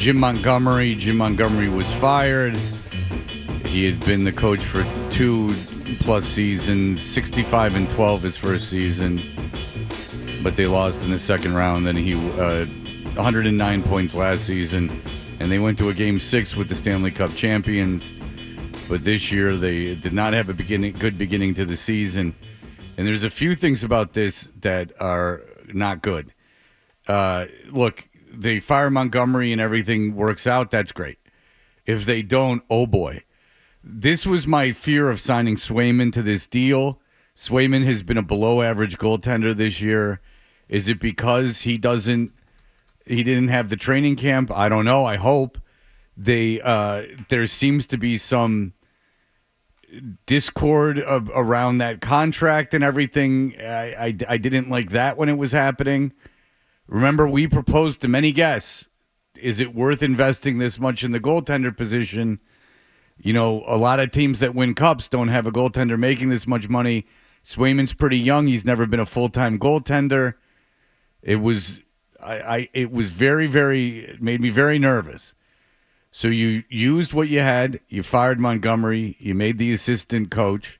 Jim Montgomery. Jim Montgomery was fired. He had been the coach for 2+ seasons, 65-12 his first season, but they lost in the second round. Then he 109 points last season, and they went to a Game 6 with the Stanley Cup champions. But this year they did not have a good beginning to the season, and there's a few things about this that are not good. Look, they fire Montgomery and everything works out. That's great. If they don't, oh boy. This was my fear of signing Swayman to this deal. Swayman has been a below-average goaltender this year. Is it because he didn't have the training camp? I don't know. I hope. There seems to be some discord around that contract and everything. I didn't like that when it was happening. Remember, we proposed to many guests, is it worth investing this much in the goaltender position? You know, a lot of teams that win cups don't have a goaltender making this much money. Swayman's pretty young. He's never been a full-time goaltender. It was very, it made me very nervous. So you used what you had. You fired Montgomery. You made the assistant coach.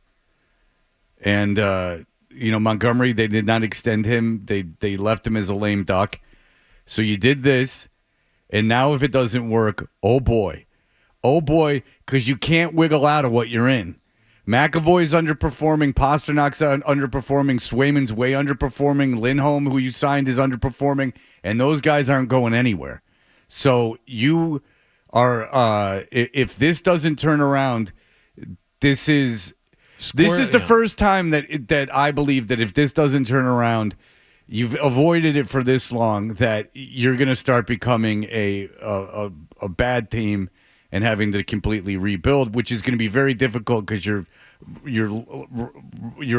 And, Montgomery, they did not extend him. They left him as a lame duck. So you did this. And now if it doesn't work, oh boy, because you can't wiggle out of what you're in. McAvoy's underperforming. Pasternak's underperforming. Swayman's way underperforming. Lindholm, who you signed, is underperforming. And those guys aren't going anywhere. So you are, if this doesn't turn around, this is the first time that I believe that if this doesn't turn around, you've avoided it for this long, that you're going to start becoming a bad team and having to completely rebuild, which is going to be very difficult because you're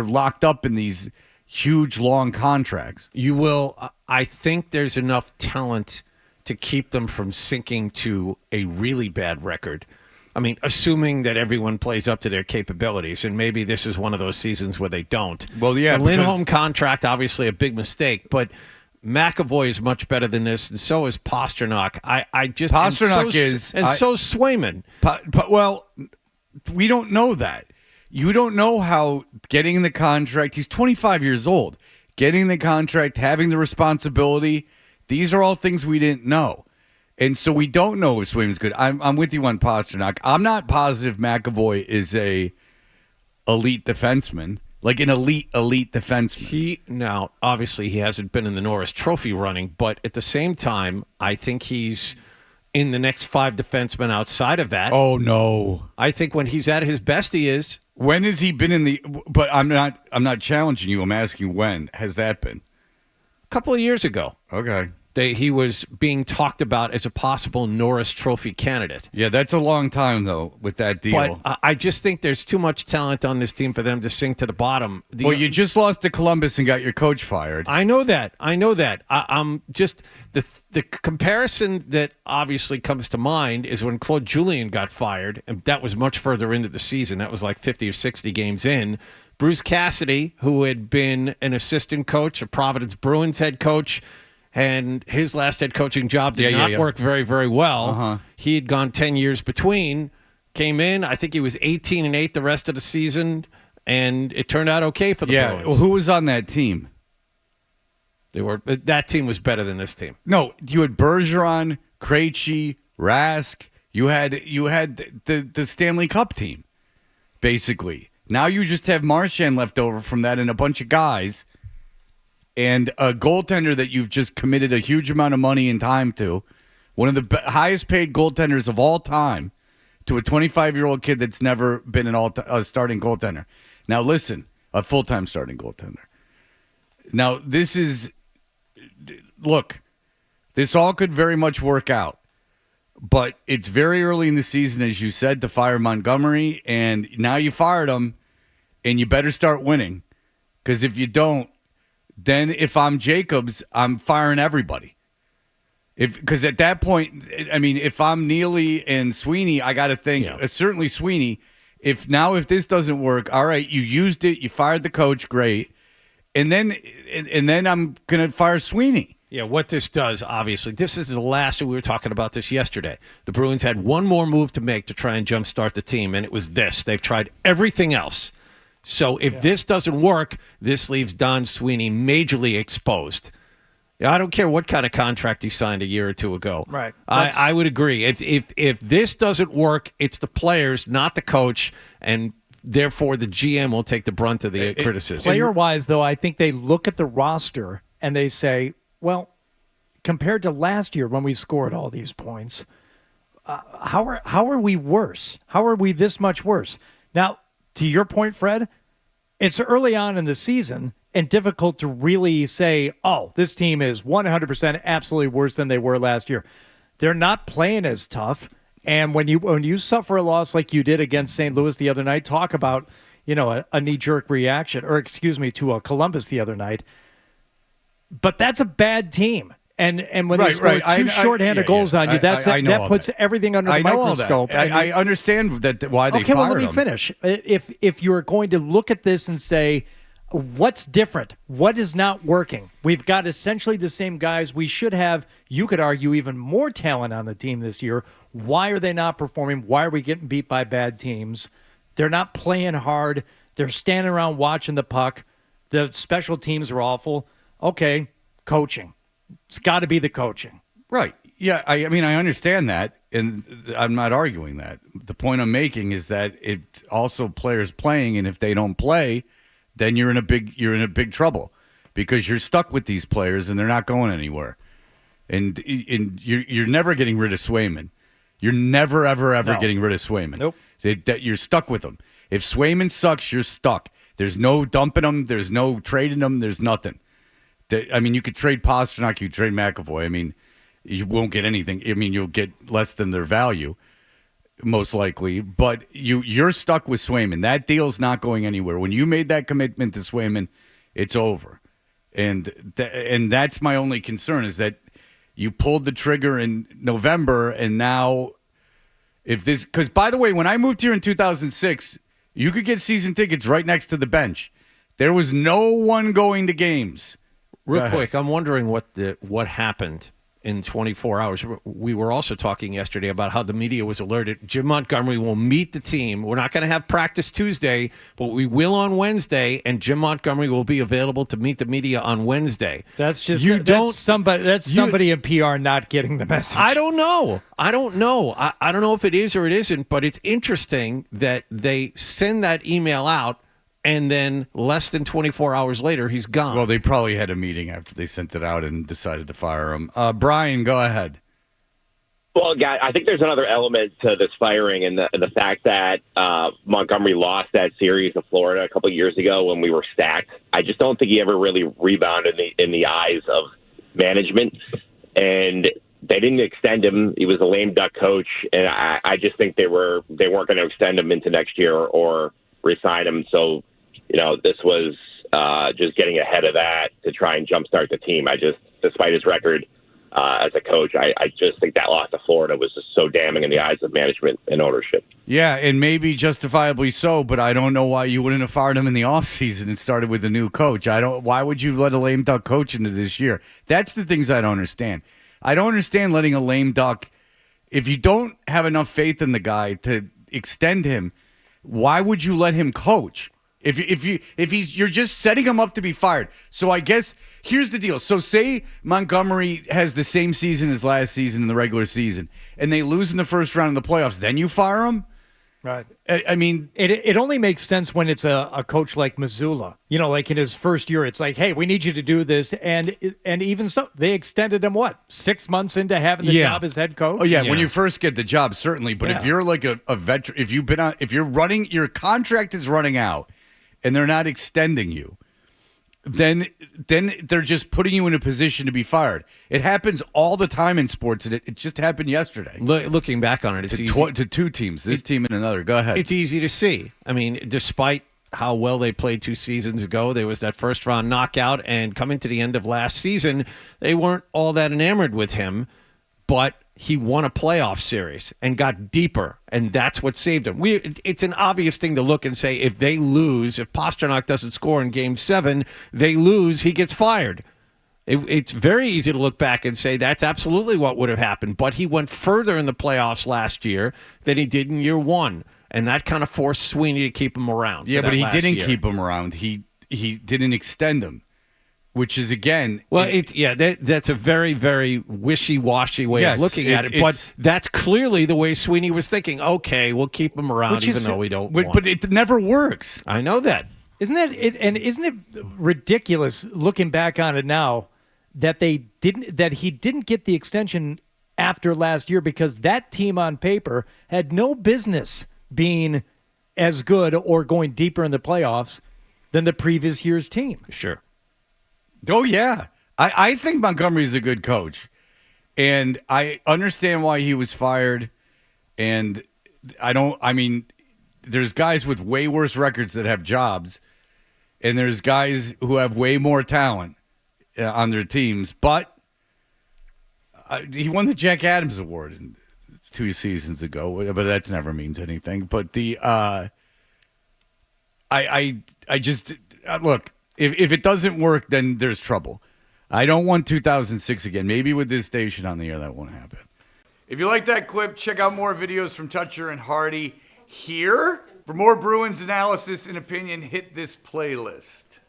locked up in these huge, long contracts. You will. I think there's enough talent to keep them from sinking to a really bad record. I mean, assuming that everyone plays up to their capabilities, and maybe this is one of those seasons where they don't. Well, yeah. The Lindholm contract, obviously a big mistake, but McAvoy is much better than this, and so is Pasternak. So Swayman. Well, we don't know that. You don't know how getting the contract. He's 25 years old. Getting the contract, having the responsibility. These are all things we didn't know. And so we don't know if Swayman's good. I'm with you on Pasternak. I'm not positive McAvoy is a elite defenseman, like an elite defenseman. Now, obviously, he hasn't been in the Norris Trophy running, but at the same time, I think he's in the next 5 defensemen outside of that. Oh, no. I think when he's at his best, he is. When has he been in the? But I'm not challenging you. I'm asking when has that been? A couple of years ago. Okay. He was being talked about as a possible Norris Trophy candidate. Yeah, that's a long time, though, with that deal. But I just think there's too much talent on this team for them to sink to the bottom. Well, you just lost to Columbus and got your coach fired. I know that. I'm just the comparison that obviously comes to mind is when Claude Julien got fired, and that was much further into the season. That was like 50 or 60 games in. Bruce Cassidy, who had been an assistant coach, a Providence Bruins head coach, and his last head coaching job did not work very, very well. Uh-huh. He had gone 10 years between, came in. I think he was 18-8 the rest of the season, and it turned out okay for the Bruins. Well, who was on that team? That team was better than this team. No, you had Bergeron, Krejci, Rask. You had the Stanley Cup team, basically. Now you just have Marchand left over from that and a bunch of guys. And a goaltender that you've just committed a huge amount of money and time to, one of the highest paid goaltenders of all time, to a 25-year-old kid that's never been a starting goaltender. Now listen, a full-time starting goaltender. Now this all could very much work out, but it's very early in the season, as you said, to fire Montgomery, and now you fired him, and you better start winning, because if you don't, then if I'm Jacobs, I'm firing everybody. Because at that point, I mean, if I'm Neely and Sweeney, I got to think, certainly Sweeney, if this doesn't work, all right, you used it, you fired the coach, great. And then I'm going to fire Sweeney. Yeah, what this does, obviously, this is the last, we were talking about this yesterday. The Bruins had one more move to make to try and jumpstart the team, and it was this. They've tried everything else. So if this doesn't work, this leaves Don Sweeney majorly exposed. I don't care what kind of contract he signed a year or two ago. Right. I would agree. If this doesn't work, it's the players, not the coach, and therefore the GM will take the brunt of the criticism. Player-wise, though, I think they look at the roster and they say, well, compared to last year when we scored all these points, how are we worse? How are we this much worse? Now, to your point, Fred, it's early on in the season and difficult to really say, oh, this team is 100% absolutely worse than they were last year. They're not playing as tough. And when you suffer a loss like you did against St. Louis the other night, talk about, a knee-jerk reaction, to Columbus the other night. But that's a bad team. And when they score two shorthanded goals on you, that puts everything under the microscope. I understand that why they fired him. Okay, well, let me finish. If you're going to look at this and say, what's different? What is not working? We've got essentially the same guys. We should have, you could argue, even more talent on the team this year. Why are they not performing? Why are we getting beat by bad teams? They're not playing hard. They're standing around watching the puck. The special teams are awful. Okay, coaching. It's got to be the coaching. Right. Yeah, I mean, I understand that, and I'm not arguing that. The point I'm making is that it's also players playing, and if they don't play, then you're in a big trouble because you're stuck with these players and they're not going anywhere. And you're never getting rid of Swayman. You're never, ever getting rid of Swayman. Nope. You're stuck with him. If Swayman sucks, you're stuck. There's no dumping him. There's no trading him. There's nothing. I mean, you could trade Pasternak, you could trade McAvoy. I mean, you won't get anything. I mean, you'll get less than their value, most likely. But you're stuck with Swayman. That deal's not going anywhere. When you made that commitment to Swayman, it's over. And that's my only concern is that you pulled the trigger in November, and now if this – because, by the way, when I moved here in 2006, you could get season tickets right next to the bench. There was no one going to games. Real quick, I'm wondering what happened in 24 hours. We were also talking yesterday about how the media was alerted. Jim Montgomery will meet the team. We're not going to have practice Tuesday, but we will on Wednesday, and Jim Montgomery will be available to meet the media on Wednesday. That's somebody in PR not getting the message. I don't know. I don't know if it is or it isn't, but it's interesting that they send that email out, and then less than 24 hours later, he's gone. Well, they probably had a meeting after they sent it out and decided to fire him. Brian, go ahead. Well, guy, I think there's another element to this firing, and the fact that Montgomery lost that series to Florida a couple of years ago when we were stacked. I just don't think he ever really rebounded in the eyes of management, and they didn't extend him. He was a lame duck coach, and I just think they weren't going to extend him into next year or re-sign him. So, this was just getting ahead of that to try and jumpstart the team. Despite his record as a coach, I just think that loss to Florida was just so damning in the eyes of management and ownership. Yeah, and maybe justifiably so, but I don't know why you wouldn't have fired him in the offseason and started with a new coach. Why would you let a lame duck coach into this year? That's the things I don't understand. I don't understand letting a lame duck, if you don't have enough faith in the guy to extend him, why would you let him coach? You're just setting him up to be fired. So I guess here's the deal. So say Montgomery has the same season as last season in the regular season, and they lose in the first round of the playoffs. Then you fire him? Right. I mean, it only makes sense when it's a coach like Missoula. Like in his first year, it's like, hey, we need you to do this, and even so, they extended him 6 months into having the job as head coach. Oh yeah, when you first get the job, certainly. But if you're like a veteran, if you're running, your contract is running out, and they're not extending you, then they're just putting you in a position to be fired. It happens all the time in sports, and it just happened yesterday. Looking back on it, it's easy. To two teams, this team and another. Go ahead. It's easy to see. I mean, despite how well they played 2 seasons ago, there was that first-round knockout, and coming to the end of last season, they weren't all that enamored with him, but he won a playoff series and got deeper, and that's what saved him. It's an obvious thing to look and say, if they lose, if Pasternak doesn't score in Game 7, they lose, he gets fired. It's very easy to look back and say that's absolutely what would have happened. But he went further in the playoffs last year than he did in year one. And that kind of forced Sweeney to keep him around. Yeah, but he didn't year. keep him around. He didn't extend him, which is, again... Well, that's a very, very wishy-washy way of looking at it. But that's clearly the way Sweeney was thinking. Okay, we'll keep him around even though we don't want But it never works. I know that. Isn't it ridiculous looking back on it now that he didn't get the extension after last year because that team on paper had no business being as good or going deeper in the playoffs than the previous year's team. Sure. Oh, yeah. I think Montgomery's a good coach. And I understand why he was fired. And there's guys with way worse records that have jobs. And there's guys who have way more talent on their teams. But he won the Jack Adams Award 2 seasons ago, but that never means anything. But I just look, if it doesn't work, then there's trouble. I don't want 2006 again. Maybe with this station on the air, that won't happen. If you like that clip, check out more videos from Toucher and Hardy here. For more Bruins analysis and opinion, hit this playlist.